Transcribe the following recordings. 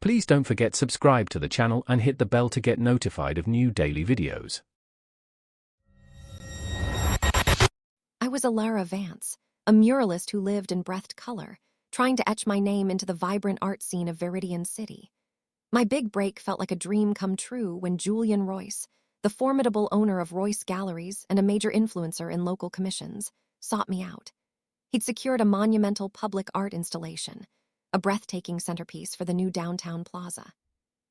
Please don't forget subscribe to the channel and hit the bell to get notified of new daily videos. I was Alara Vance, a muralist who lived and breathed color, trying to etch my name into the vibrant art scene of Viridian City. My big break felt like a dream come true when Julian Royce, the formidable owner of Royce Galleries and a major influencer in local commissions, sought me out. He'd secured a monumental public art installation, a breathtaking centerpiece for the new downtown plaza.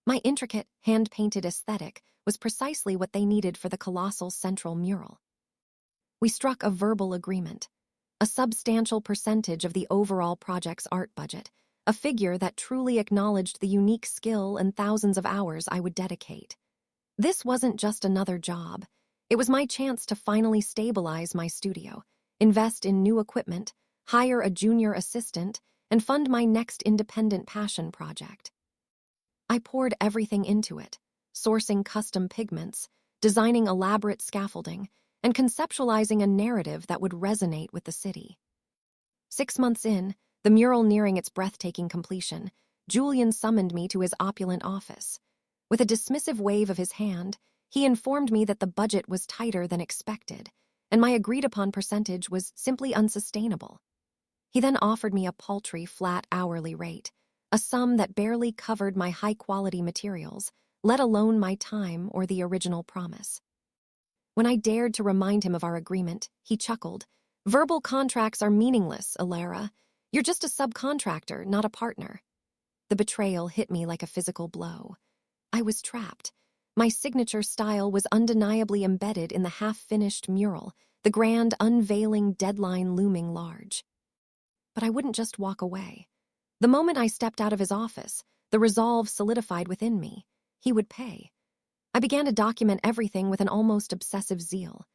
My intricate, hand-painted aesthetic was precisely what they needed for the colossal central mural. We struck a verbal agreement, a substantial percentage of the overall project's art budget, a figure that truly acknowledged the unique skill and thousands of hours I would dedicate. This wasn't just another job. It was my chance to finally stabilize my studio, invest in new equipment, hire a junior assistant, and fund my next independent passion project. I poured everything into it, sourcing custom pigments, designing elaborate scaffolding, and conceptualizing a narrative that would resonate with the city. 6 months in, the mural nearing its breathtaking completion, Julian summoned me to his opulent office. With a dismissive wave of his hand, he informed me that the budget was tighter than expected, and my agreed-upon percentage was simply unsustainable. He then offered me a paltry, flat hourly rate, a sum that barely covered my high-quality materials, let alone my time or the original promise. When I dared to remind him of our agreement, he chuckled. "Verbal contracts are meaningless, Alara. You're just a subcontractor, not a partner." The betrayal hit me like a physical blow. I was trapped. My signature style was undeniably embedded in the half-finished mural, the grand unveiling deadline looming large. But I wouldn't just walk away. The moment I stepped out of his office, the resolve solidified within me. He would pay. I began to document everything with an almost obsessive zeal.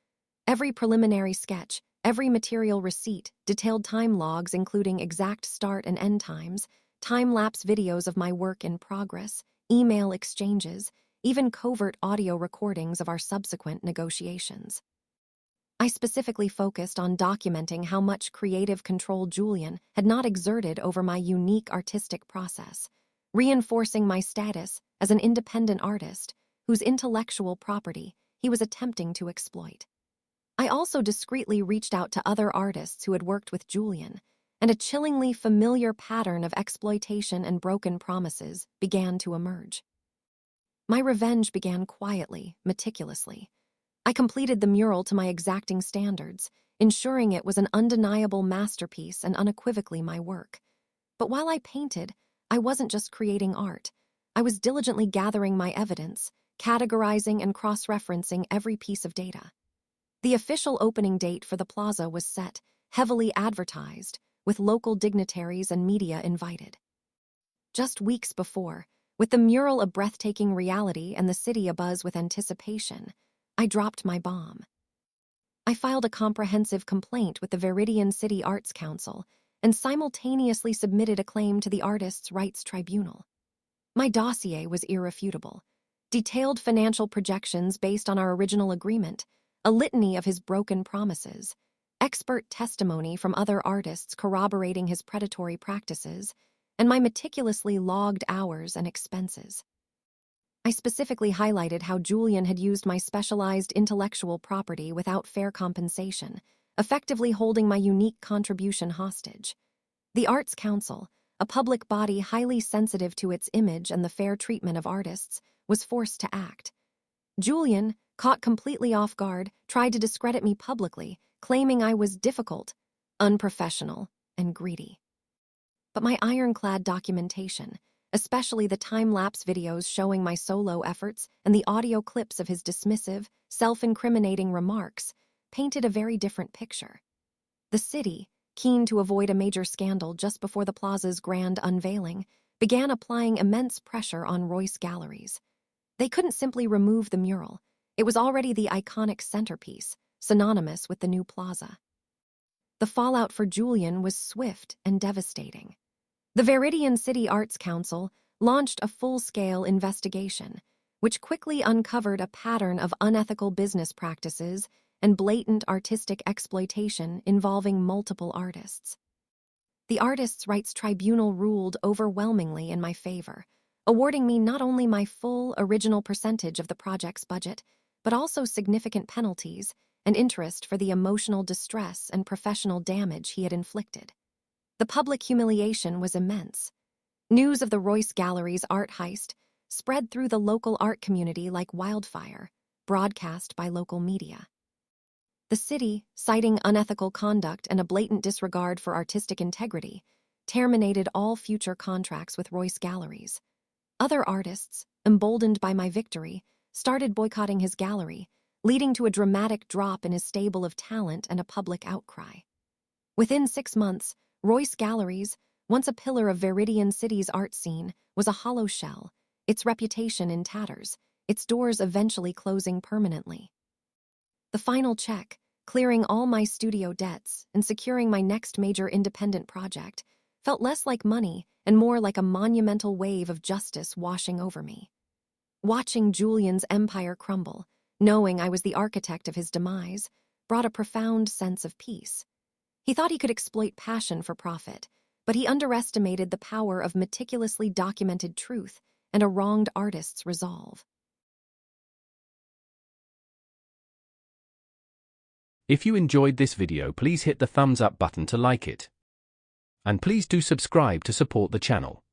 Every preliminary sketch, every material receipt, detailed time logs including exact start and end times, time-lapse videos of my work in progress, email exchanges, even covert audio recordings of our subsequent negotiations. I specifically focused on documenting how much creative control Julian had not exerted over my unique artistic process, reinforcing my status as an independent artist whose intellectual property he was attempting to exploit. I also discreetly reached out to other artists who had worked with Julian, and a chillingly familiar pattern of exploitation and broken promises began to emerge. My revenge began quietly, meticulously. I completed the mural to my exacting standards, ensuring it was an undeniable masterpiece and unequivocally my work. But while I painted, I wasn't just creating art. I was diligently gathering my evidence, categorizing and cross-referencing every piece of data. The official opening date for the plaza was set, heavily advertised, with local dignitaries and media invited. Just weeks before, with the mural a breathtaking reality and the city abuzz with anticipation, I dropped my bomb. I filed a comprehensive complaint with the Viridian City Arts Council and simultaneously submitted a claim to the Artists' Rights Tribunal. My dossier was irrefutable. Detailed financial projections based on our original agreement, a litany of his broken promises, expert testimony from other artists corroborating his predatory practices, and my meticulously logged hours and expenses. I specifically highlighted how Julian had used my specialized intellectual property without fair compensation, effectively holding my unique contribution hostage. The Arts Council, a public body highly sensitive to its image and the fair treatment of artists, was forced to act. Julian, caught completely off guard, tried to discredit me publicly, claiming I was difficult, unprofessional, and greedy. But my ironclad documentation, especially the time-lapse videos showing my solo efforts and the audio clips of his dismissive, self-incriminating remarks, painted a very different picture. The city, keen to avoid a major scandal just before the plaza's grand unveiling, began applying immense pressure on Royce Galleries. They couldn't simply remove the mural. It was already the iconic centerpiece, synonymous with the new plaza. The fallout for Julian was swift and devastating. The Viridian City Arts Council launched a full-scale investigation, which quickly uncovered a pattern of unethical business practices and blatant artistic exploitation involving multiple artists. The Artists' Rights Tribunal ruled overwhelmingly in my favor, awarding me not only my full original percentage of the project's budget, but also significant penalties and interest for the emotional distress and professional damage he had inflicted. The public humiliation was immense. News of the Royce Galleries art heist spread through the local art community like wildfire, broadcast by local media. The city, citing unethical conduct and a blatant disregard for artistic integrity, terminated all future contracts with Royce Galleries. Other artists, emboldened by my victory, started boycotting his gallery, leading to a dramatic drop in his stable of talent and a public outcry. Within 6 months, Royce Galleries, once a pillar of Viridian City's art scene, was a hollow shell, its reputation in tatters, its doors eventually closing permanently. The final check, clearing all my studio debts and securing my next major independent project, felt less like money and more like a monumental wave of justice washing over me. Watching Julian's empire crumble, knowing I was the architect of his demise, brought a profound sense of peace. He thought he could exploit passion for profit, but he underestimated the power of meticulously documented truth and a wronged artist's resolve. If you enjoyed this video, please hit the thumbs up button to like it. And please do subscribe to support the channel.